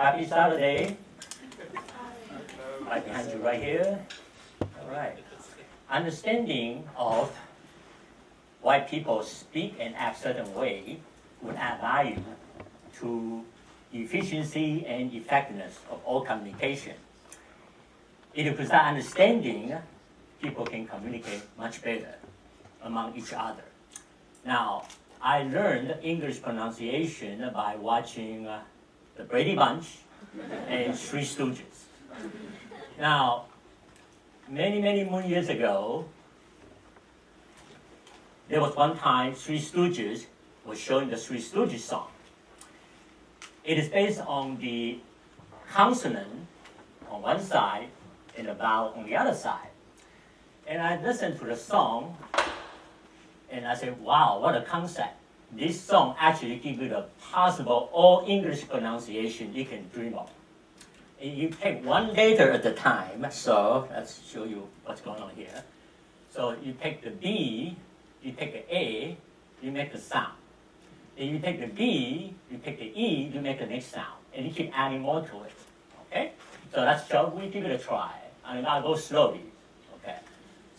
Happy Saturday. Right behind you right here. All right. Understanding of why people speak and act certain way would add value to efficiency and effectiveness of all communication. If you present understanding, people can communicate much better among each other. Now, I learned English pronunciation by watching the Brady Bunch and Three Stooges. Now, many moon years ago, there was one time Three Stooges was showing the Three Stooges song. It is based on the consonant on one side and the vowel on the other side. And I listened to the song and I said, wow, what a concept. This song actually gives you the possible all English pronunciation you can dream of. And you take one letter at a time, so let's show you what's going on here. So you take the B, you take the A, you make the sound. Then you take the B, you take the E, you make the next sound. And you keep adding more to it, okay? So shall we give it a try? I mean, I'll go slowly, okay?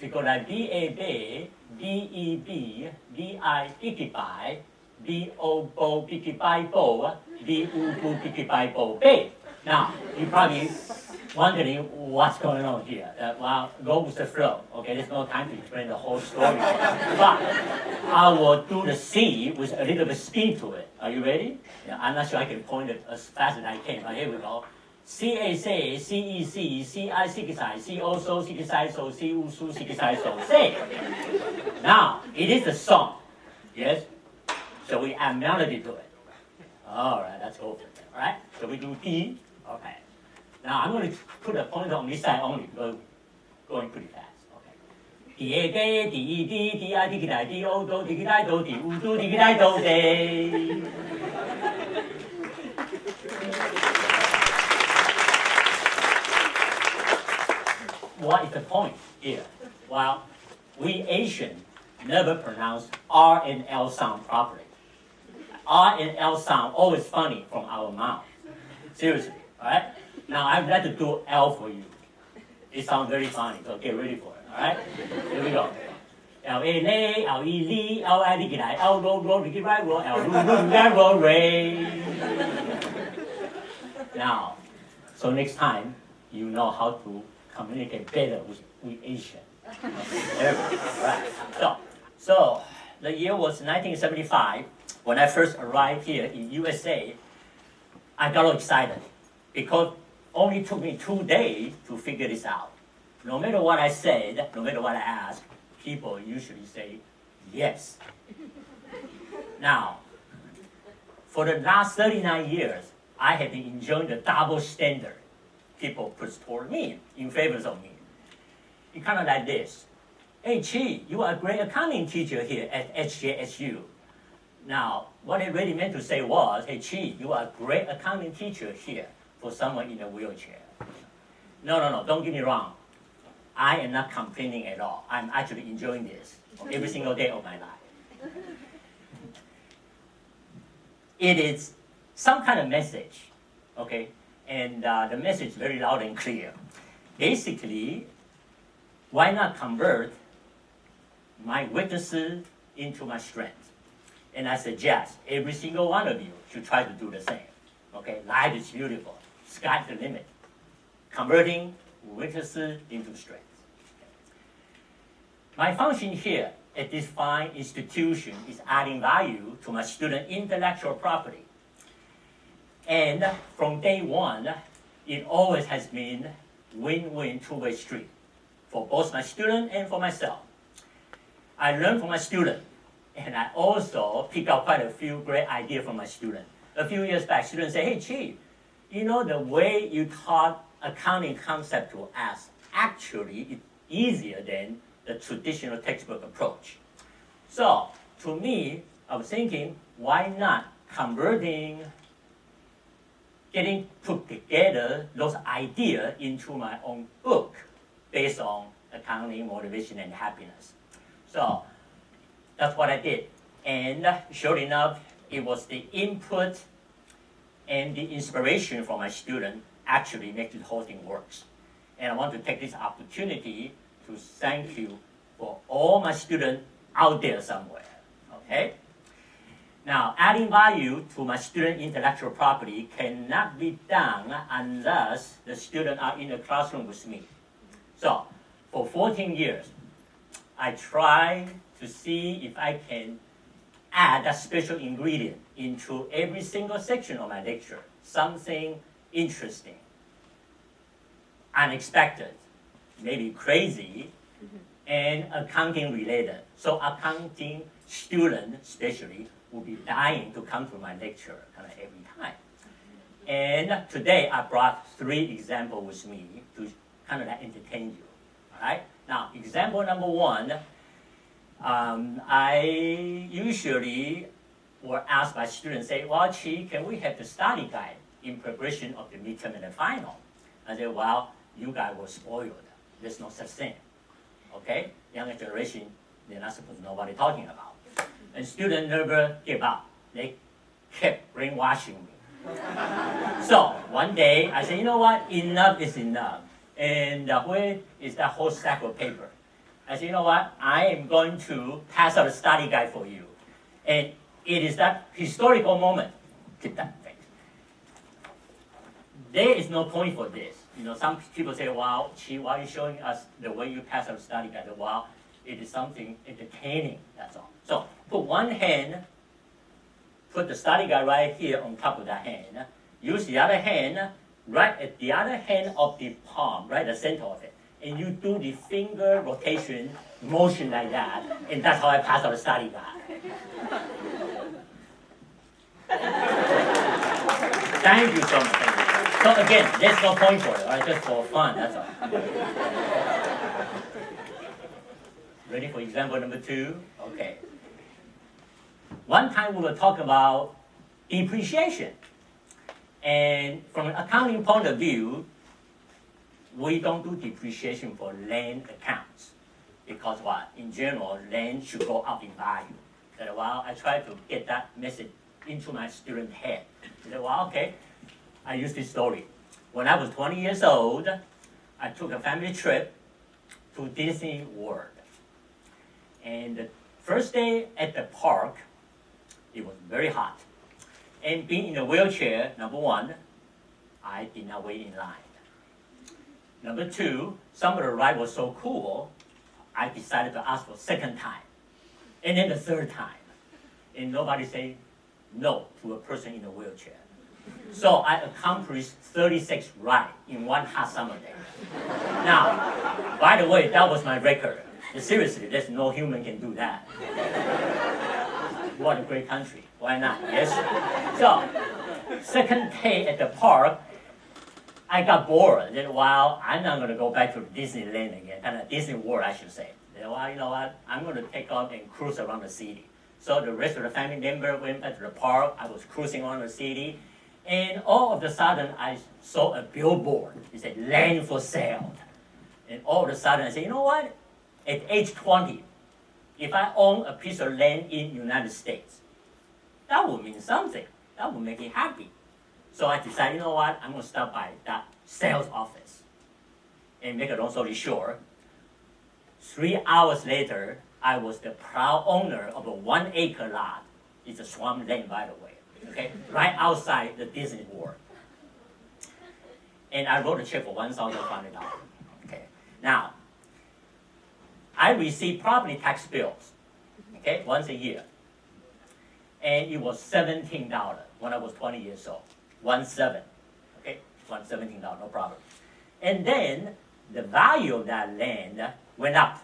So you go like B-A-B, B-E-B, B-I-B-K-B, B-O-Bo-B-K-B-Bo, B-U-Bu-B-K-B-Bo-B. Now, you're probably wondering what's going on here. Well, go with the flow, okay? There's no time to explain the whole story. But I will do the C with a little bit of speed to it. Are you ready? Yeah, I'm not sure I can point it as fast as I can, but here we go. C-A-C, C-E-C, C-I-C-I, C-O-So, C-I-So, C-U-Su, C-I-So, say. Now, it is a song, yes? So we add melody to it. All right, let's go for it, all right? So we do D, okay. Now I'm going to put a pointer on this side only because going pretty fast, okay? D-A-D, D-E-D, D-I-D-I, D-O-Do, D-I-Do, D-U-Do, D-I-Do, day. What is the point here? Well, we Asians never pronounce R and L sound properly. R and L sound always funny from our mouth. Seriously, all right? Now I'd like to do L for you. It sounds very funny, so get ready for it, all right? Here we go. L-A-L, L-E-L, L-I-D-I, L-O-L-O-L, L-O-L-O-L. Now, so next time, you know how to communicate better with Asian. Right. So the year was 1975. When I first arrived here in USA, I got excited because it only took me 2 days to figure this out. No matter what I said, no matter what I asked, people usually say yes. Now, for the last 39 years, I have been enjoying the double standard people put toward me in favor of me. It's kind of like this. Hey, Chi, you are a great accounting teacher here at HJSU. Now, what it really meant to say was, hey, Chi, you are a great accounting teacher here for someone in a wheelchair. No, don't get me wrong. I am not complaining at all. I'm actually enjoying this every single day of my life. It is some kind of message, okay? And the message is very loud and clear. Basically, why not convert my weaknesses into my strengths? And I suggest every single one of you should try to do the same. Okay, life is beautiful. Sky's the limit. Converting weaknesses into strengths. My function here at this fine institution is adding value to my student intellectual property. And from day one, it always has been win-win two-way street for both my student and for myself. I learn from my student, and I also pick up quite a few great ideas from my student. A few years back, students say, hey, Chi, you know the way you taught accounting concept to us actually is easier than the traditional textbook approach. So, to me, I was thinking, why not getting put together those ideas into my own book based on accounting, motivation, and happiness. So that's what I did. And sure enough, it was the input and the inspiration from my student actually makes the whole thing works. And I want to take this opportunity to thank you for all my students out there somewhere, okay? Now, adding value to my student intellectual property cannot be done unless the students are in the classroom with me. So, for 14 years, I try to see if I can add that special ingredient into every single section of my lecture, something interesting, unexpected, maybe crazy, and accounting related. So accounting students especially will be dying to come to my lecture kind of every time. And today I brought 3 examples with me to kind of like entertain you. All right? Now, example number 1, I usually will ask my students, say, well, Chi, can we have the study guide in preparation of the midterm and the final? I say, well, you guys were spoiled. There's no such thing. Okay? Younger generation, they're not supposed to know what they're talking about. And students never give up. They kept brainwashing me. So one day, I said, you know what? Enough is enough. And where is that whole stack of paper? I said, you know what? I am going to pass out a study guide for you. And it is that historical moment. Keep that thing. There is no point for this. You know, some people say, wow, Chi, why are you showing us the way you pass out a study guide? Wow, it is something entertaining, that's all. So put one hand, put the study guide right here on top of that hand. Use the other hand right at the other hand of the palm, right at the center of it. And you do the finger rotation motion like that, and that's how I pass out the study guide. Thank you so much. Thank you. So again, there's no point for it, all right? Just for fun, that's all. Ready for example number 2? Okay. One time we were talking about depreciation. And from an accounting point of view, we don't do depreciation for land accounts. Because what? In general, land should go up in value. That while I try to get that message into my student head. I said, well, okay, I use this story. When I was 20 years old, I took a family trip to Disney World. And the first day at the park, it was very hot. And being in a wheelchair, number 1, I did not wait in line. Number 2, some of the ride was so cool, I decided to ask for a second time. And then the third time. And nobody said no to a person in a wheelchair. So I accomplished 36 rides in one hot summer day. Now, by the way, that was my record. Seriously, there's no human can do that. What a great country. Why not? Yes? So, second day at the park, I got bored. Then, well, I'm not going to go back to Disneyland again. Kind of Disney World, I should say. Then, well, you know what? I'm going to take off and cruise around the city. So the rest of the family member went back to the park. I was cruising around the city. And all of a sudden, I saw a billboard. It said, land for sale. And all of a sudden, I said, you know what? At age 20, if I own a piece of land in the United States, that would mean something. That would make me happy. So I decided, you know what? I'm going to stop by that sales office. And make a long story short, 3 hours later, I was the proud owner of a 1-acre lot. It's a swamp land, by the way. Okay, right outside the Disney World. And I wrote a check for $1,500. Okay, now, I receive property tax bills, okay, once a year. And it was $17 when I was 20 years old. 17, okay, $17, no problem. And then the value of that land went up,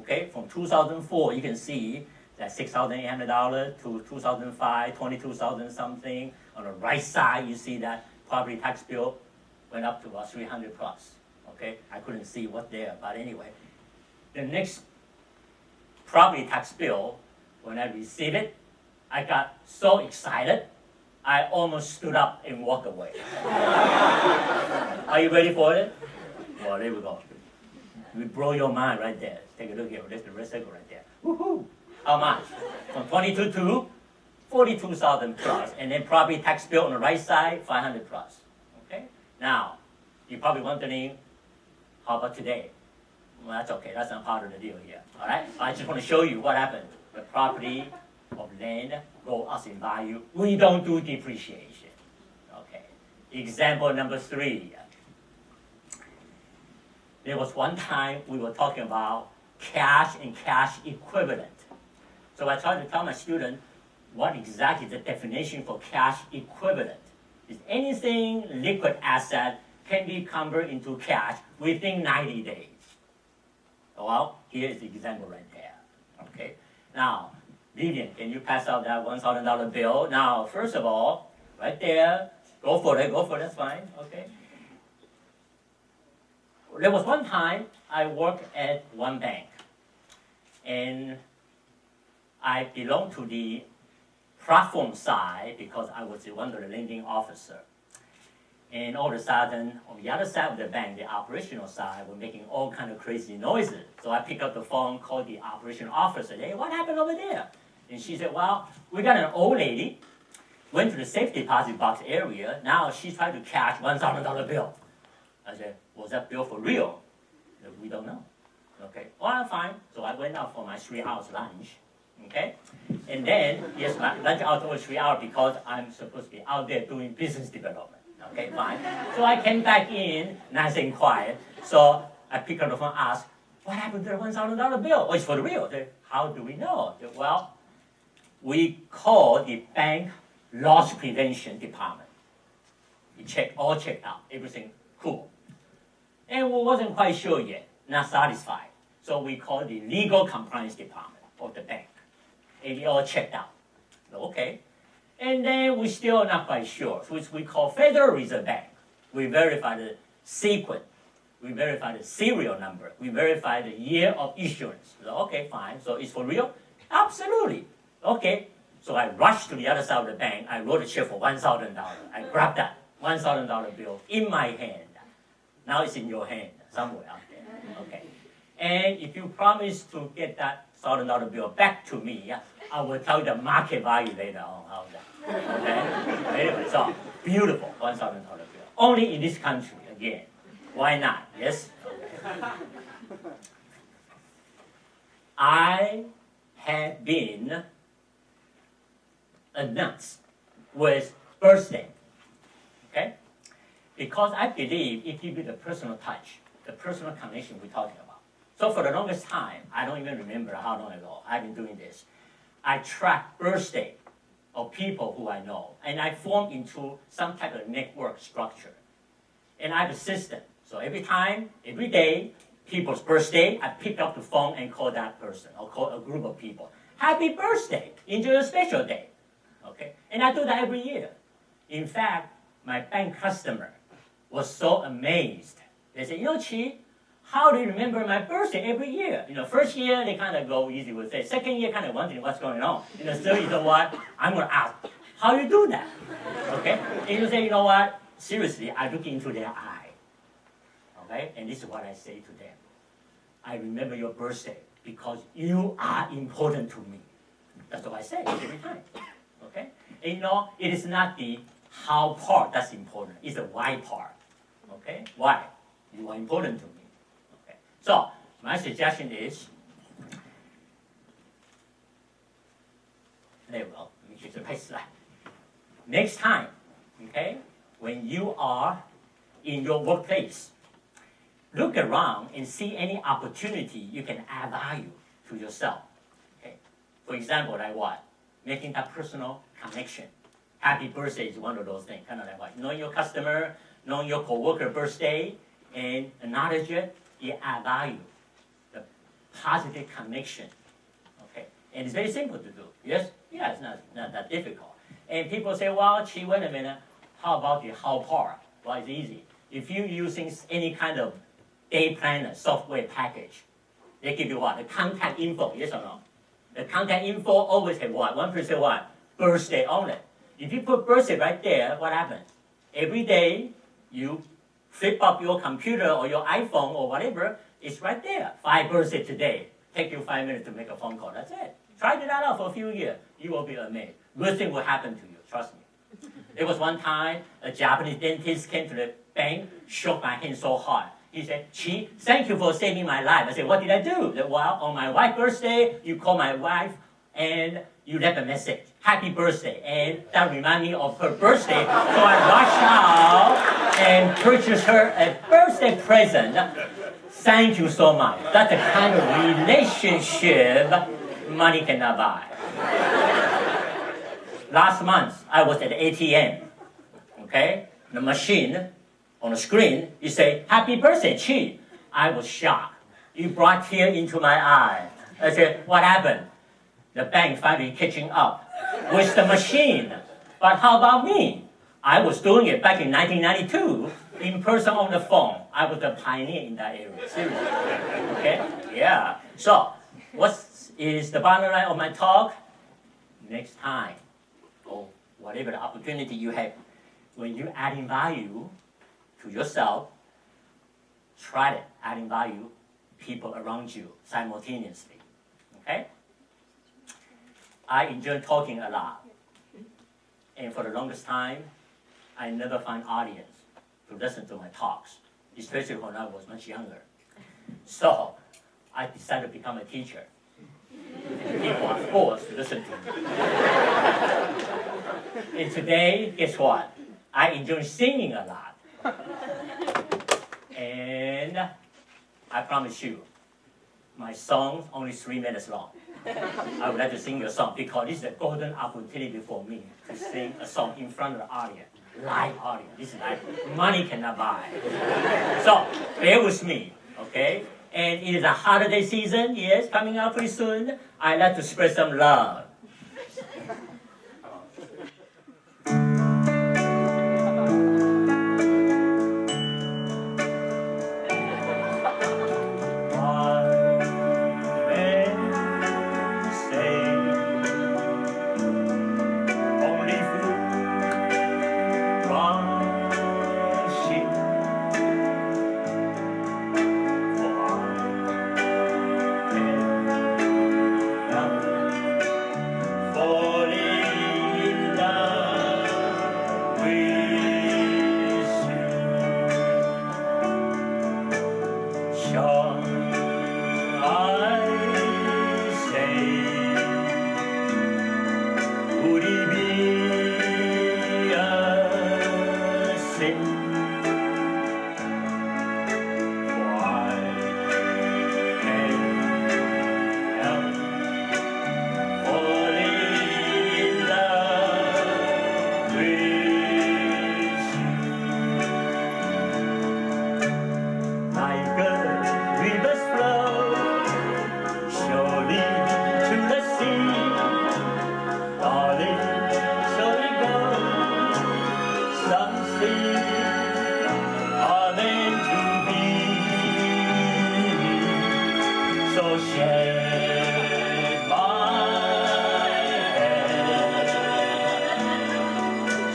okay, from 2004, you can see that $6,800 to 2005, 22,000 something. On the right side, you see that property tax bill went up to about 300 plus. Okay, I couldn't see what's there, but anyway, the next property tax bill, when I received it, I got so excited, I almost stood up and walked away. Are you ready for it? Well, there we go. We blow your mind right there. Take a look here. There's the red circle right there. Woohoo! How much? From 22 to 42,000 plus, and then property tax bill on the right side, 500 plus. Okay? Now, you're probably wondering, how about today? Well, that's okay. That's not part of the deal here. All right? I just want to show you what happened. The property of land go up in value. We don't do depreciation. Okay. Example number 3. There was one time we were talking about cash and cash equivalent. So I tried to tell my student what exactly is the definition for cash equivalent. Is anything liquid asset can be converted into cash within 90 days. Well, here is the example right there. Okay. Now, Vivian, can you pass out that $1,000 bill? Now, first of all, right there, go for it, that's fine. Okay. There was one time I worked at one bank, and I belonged to the platform side because I was one of the lending officer. And all of a sudden, on the other side of the bank, the operational side, were making all kind of crazy noises. So I picked up the phone, called the operational officer. Hey, what happened over there? And she said, well, we got an old lady, went to the safe deposit box area. Now she's trying to cash $1,000 bill. I said, was that bill for real? Said, we don't know. Okay, well, fine. So I went out for my 3 hours lunch. Okay, and then, yes, my lunch out over 3 hours because I'm supposed to be out there doing business development. Okay, fine. So I came back in, nice and quiet. So I picked up the phone, asked, what happened to the $1,000 bill? Oh, it's for the real. Said, how do we know? Said, well, we called the bank loss prevention department. We checked, all checked out, everything cool. And we wasn't quite sure yet, not satisfied. So we called the legal compliance department of the bank. And we all checked out. Okay. And then we still not quite sure, which we call Federal Reserve Bank. We verify the sequence. We verify the serial number. We verify the year of issuance. So, okay, fine. So it's for real? Absolutely. Okay. So I rushed to the other side of the bank. I wrote a check for $1,000. I grabbed that $1,000 bill in my hand. Now it's in your hand, somewhere out there. Okay. And if you promise to get that $1,000 bill back to me, I will tell you the market value later on. How's that? Okay? Anyway, so beautiful $1,000 bill. Only in this country, again. Why not? Yes? Okay. I have been announced with birthday. Okay? Because I believe it gives you the personal touch, the personal connection we're talking about. So for the longest time, I don't even remember how long ago I've been doing this. I track birthday of people who I know, and I form into some type of network structure. And I have a system. So every time, every day, people's birthday, I pick up the phone and call that person, or call a group of people. Happy birthday! Enjoy a special day. Okay? And I do that every year. In fact, my bank customer was so amazed. They said, Chi, how do you remember my birthday every year? First year, they kind of go easy with it. Second year, kind of wondering what's going on. Third, you know what? I'm going to ask, how do you do that? Okay? And you say, you know what? Seriously, I look into their eye. Okay? And this is what I say to them. I remember your birthday because you are important to me. That's what I say every time. Okay? And it is not the how part that's important. It's the why part. Okay? Why? You are important to me. Okay. So, my suggestion is, there we go. Let me choose the next slide. Next time, okay, when you are in your workplace, look around and see any opportunity you can add value to yourself. Okay. For example, like what? Making that personal connection. Happy birthday is one of those things, kind of like what? Knowing your customer, knowing your coworker birthday, and acknowledge it, you add value. The positive connection. Okay. And it's very simple to do. Yes? Yeah, it's not that difficult. And people say, well, Chi, wait a minute, how about the how part? Well, it's easy. If you're using any kind of day planner software package, they give you what? The contact info, yes or no? The contact info always have what? 1% what? Birthday on it. If you put birthday right there, what happens? Every day, you flip up your computer or your iPhone or whatever, it's right there. 5 birthday today. Take you 5 minutes to make a phone call. That's it. Try that out for a few years. You will be amazed. Good thing will happen to you, trust me. There was one time a Japanese dentist came to the bank, shook my hand so hard. He said, Chi, thank you for saving my life. I said, what did I do? He said, well, on my wife's birthday, you called my wife and you left a message, happy birthday. And that reminded me of her birthday. So I rushed out and purchased her a birthday present. Thank you so much. That's the kind of relationship money cannot buy. Last month, I was at the ATM. Okay? The machine, on the screen, you say, happy birthday, Chi. I was shocked. You brought tears into my eye. I said, what happened? The bank finally catching up with the machine. But how about me? I was doing it back in 1992, in person on the phone. I was a pioneer in that area, seriously. Okay? Yeah. So, what is the bottom line of my talk? Next time, or whatever the opportunity you have, when you're adding value to yourself, try it, adding value people around you simultaneously. Okay? I enjoy talking a lot. And for the longest time, I never find audience to listen to my talks, especially when I was much younger. So I decided to become a teacher. And people are forced to listen to me. And today, guess what? I enjoy singing a lot. And I promise you, my song's only 3 minutes long. I would like to sing you a song because this is a golden opportunity for me to sing a song in front of the audience, live audience. This is like money cannot buy. So bear with me, okay? And it is a holiday season, yes, coming up pretty soon. I'd like to spread some love.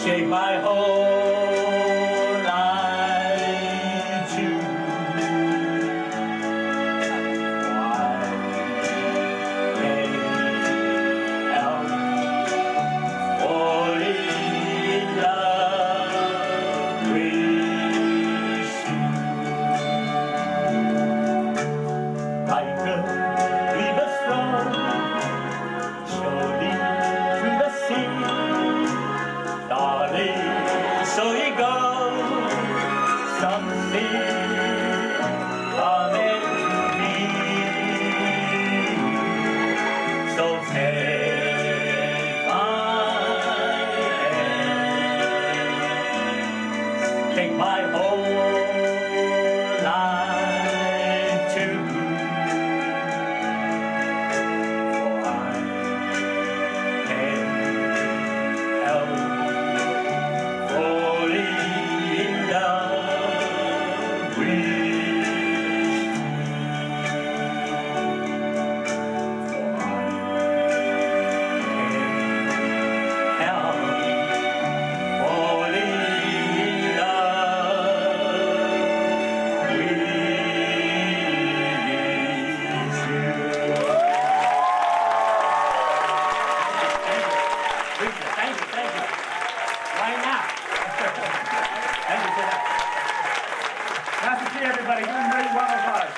Shake my whole life too. Why can't help falling in love with you? Like a river flow surely to the sea. Darling, so you go, something are meant to be. So take my hand, take my whole life too. Thank you. Right now. Thank you, sir. Master Chi, everybody. Give him a big round of applause.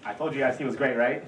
I told you guys he was great, right?